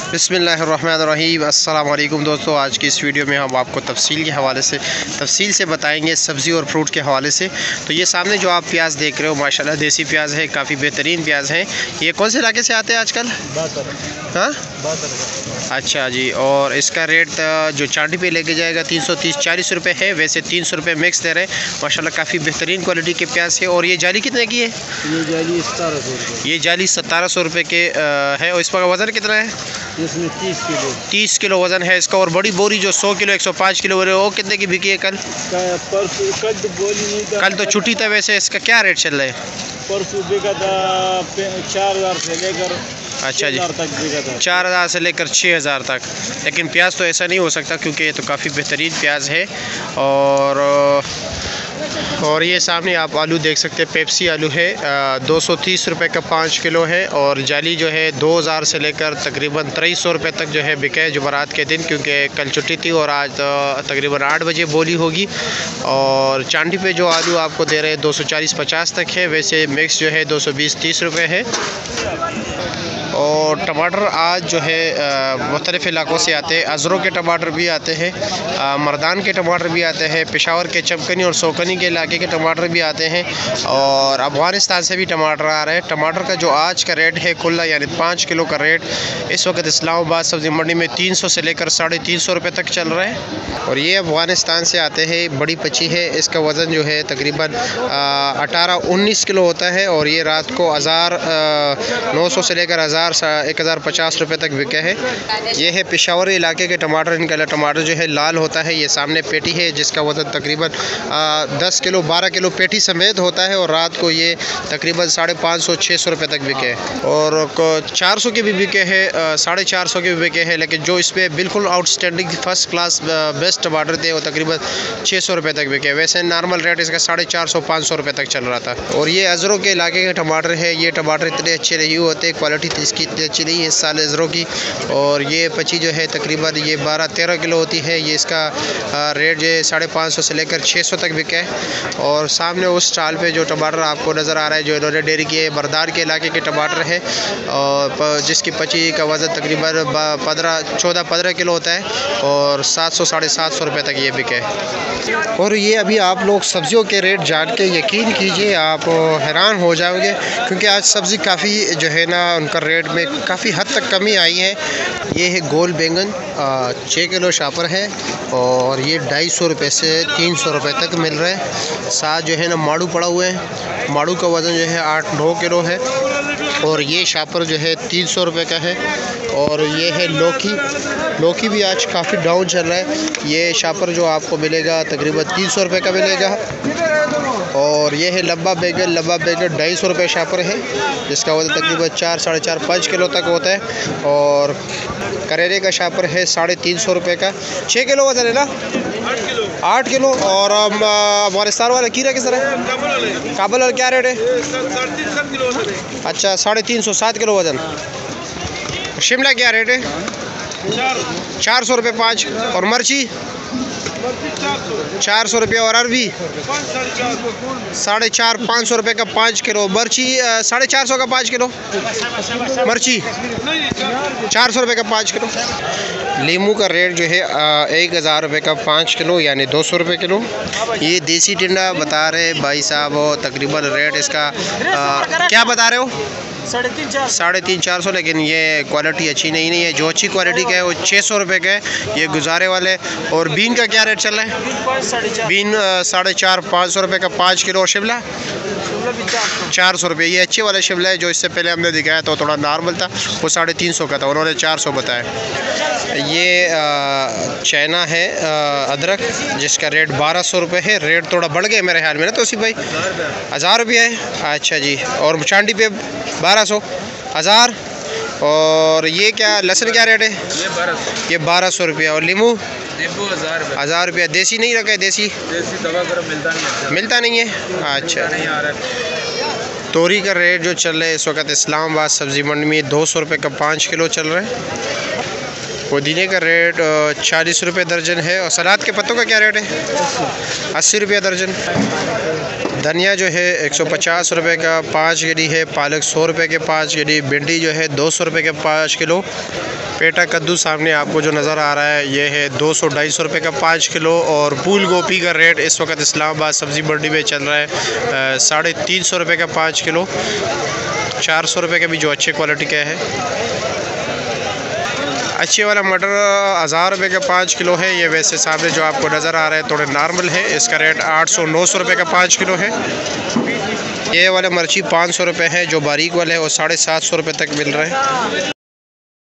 बिस्मिल्लाहिर्रहमानिर्रहीम। अस्सलाम वालेकुम दोस्तों, आज की इस वीडियो में हम आपको तफसील से बताएंगे सब्ज़ी और फ्रूट के हवाले से। तो ये सामने जो आप प्याज देख रहे हो माशाल्लाह देसी प्याज है, काफ़ी बेहतरीन प्याज है। ये कौन से इलाके से आते हैं आजकल? हाँ, अच्छा जी। और इसका रेट जो चांदी पे लेके जाएगा 330-40 रुपये है, वैसे 300 रुपये मिक्स दे रहे हैं। माशाल्लाह काफ़ी बेहतरीन क्वालिटी के प्याज है। और ये जाली कितने की है? ये जाली 1700 ये जाली 1700 रुपये के है। और इसका वज़न कितना है? इसमें 30 किलो वज़न है इसका। और बड़ी बोरी जो 100 किलो 105 किलो वो कितने की बिकी है कल? कल तो छुट्टी था, वैसे इसका क्या रेट चल रहा है? परसों बिका था 4000 से लेकर, अच्छा जी, 4000 से लेकर 6000 तक। लेकिन प्याज तो ऐसा नहीं हो सकता क्योंकि ये तो काफ़ी बेहतरीन प्याज है। और ये सामने आप आलू देख सकते हैं, पेप्सी आलू है 230 रुपये का 5 किलो है। और जाली जो है 2000 से लेकर तकरीबन 2300 रुपये तक जो है बिका है जुमेरात के दिन, क्योंकि कल छुट्टी थी और आज तकरीबन 8 बजे बोली होगी। और चांदी पे जो आलू आपको दे रहे हैं 240-50 तक है, वैसे मिक्स जो है 220-30 रुपये है। और टमाटर आज जो है मुख्तलिफ़ इलाकों से आते हैं। अज़रों के टमाटर भी आते हैं, मर्दान के टमाटर भी आते हैं, पेशावर के चमकनी और सोकनी के इलाके के टमाटर भी आते हैं, और अफ़गानिस्तान से भी टमाटर आ रहे हैं। टमाटर का जो आज का रेट है खुला यानी 5 किलो का रेट इस वक्त इस्लामाबाद सब्ज़ी मंडी में 300 से लेकर 350 रुपये तक चल रहा है। और ये अफ़गानिस्तान से आते हैं, बड़ी पची है, इसका वज़न जो है तकरीबन 18-19 किलो होता है। और ये रात को 1900 से लेकर 1050 रुपये तक बिका है। ये है पेशावर इलाके के टमाटर। इनका टमाटर जो है लाल होता है। ये सामने पेटी है जिसका वज़न तकरीबन 10 किलो 12 किलो पेटी समेत होता है, और रात को ये तकरीबन 550-600 रुपये तक बिके। और 400 के भी बिके हैं, 450 के भी बिके हैं। लेकिन जो इस पर बिल्कुल आउटस्टैंडिंग फर्स्ट क्लास बेस्ट टमाटर थे वो तकरीबन 600 रुपये तक बिके। वैसे नॉर्मल रेट इसका 450-500 रुपये तक चल रहा था। और ये अज़रों के इलाके के टमाटर है। ये टमाटर इतने अच्छे नहीं होते, क्वालिटी इसकी इतनी अच्छी नहीं है इस साल अज़रों की। और ये पची जो है तकरीबन ये 12-13 किलो होती है। ये इसका रेट जो है 550 से लेकर 600 तक बिका है। और सामने उस स्टॉल पे जो टमाटर आपको नज़र आ रहा है जो इन्होंने डेयरी की है, मर्दान के इलाके के टमाटर है, और जिसकी पची का वज़न तकरीबन 14-15 किलो होता है, और 700-750 रुपये तक ये बिके। और ये अभी आप लोग सब्ज़ियों के रेट जान के यकीन कीजिए आप हैरान हो जाओगे, क्योंकि आज सब्ज़ी काफ़ी जो है ना उनका रेट में काफ़ी हद तक कमी आई है। ये है गोल बैंगन 6 किलो शापर है, और ये 250 रुपये से 300 रुपये तक मिल रहा है। साथ जो है ना माड़ू पड़ा हुआ है, माड़ू का वज़न जो है 8-9 किलो है, और ये शापर जो है 300 रुपये का है। और ये है लौकी भी आज काफ़ी डाउन चल रहा है। ये शापर जो आपको मिलेगा तकरीबन 300 रुपये का मिलेगा। और ये है लंबा बैगन 250 रुपये शापर है, जिसका वजन तकरीबन 4-4.5 किलो तक होता है। और करेले का शापर है 350 रुपये का, 6 किलो वजन है ना, 8 किलो। और अफगानिस्तान वाला खीरा किस तरह है? काबुल वाला क्या रेट है? अच्छा 350, 7 किलो वजन। शिमला क्या रेट है? 400 रुपये 5। और मिर्ची 400 रुपये। और अरबी 450-500 रुपये का 5 किलो। मिर्ची 450 का 5 किलो। मिर्ची 400 रुपये का 5 किलो। लीमू का रेट जो है 1000 रुपये का 5 किलो यानी 200 रुपये किलो। ये देसी टिंडा बता रहे भाई साहब, तकरीबन रेट इसका क्या बता रहे हो? 350-400। लेकिन ये क्वालिटी अच्छी नहीं है। जो अच्छी क्वालिटी का है वो 600 रुपये का है, ये गुजारे वाले। और बीन का क्या रेट चल रहा है? बीन 450-500 रुपये का 5 किलो। और शिमला 400 रुपये। ये अच्छे वाला शिमला है, जो इससे पहले हमने दिखाया तो थोड़ा नॉर्मल था, वो 350 का था, उन्होंने 400 बताया। ये चाइना है अदरक, जिसका रेट 1200 रुपये है। रेट थोड़ा बढ़ गया मेरे ख्याल में ना तो भाई 1000 रुपये है। अच्छा जी। और चांदी पे 1200, 1000। और ये क्या लहसुन क्या रेट है? ये 1200 रुपये। और नींबू 1000 रुपया। देसी नहीं रखा है? देसी दवा मिलता नहीं है। अच्छा। तोरी का रेट जो चल रहा है इस वक्त इस्लामाबाद सब्ज़ी मंडी में 200 रुपये का 5 किलो चल रहा है। पुदीने का रेट 40 रुपये दर्जन है। और सलाद के पत्तों का क्या रेट है? 80 रुपये दर्जन। धनिया जो है 150 रुपये का 5 गड्डी है। पालक 100 रुपये के 5 गड्डी। भिंडी जो है 200 रुपये के 5 किलो। पेटा कद्दू सामने आपको जो नज़र आ रहा है ये है 200-250 रुपये का 5 किलो। और फूल गोभी का रेट इस वक्त इस्लामाबाद सब्ज़ी मंडी में चल रहा है 350 रुपये का 5 किलो। 400 रुपये का भी जो अच्छे क्वालिटी का है। अच्छे वाला मटर 1000 रुपये का 5 किलो है। ये वैसे सामने जो आपको नज़र आ रहा है थोड़े नॉर्मल है। इसका रेट 800-900 रुपये का 5 किलो है। ये वाला मिर्ची 500 रुपये है। जो बारीक वाले है वो 750 रुपये तक मिल रहा है।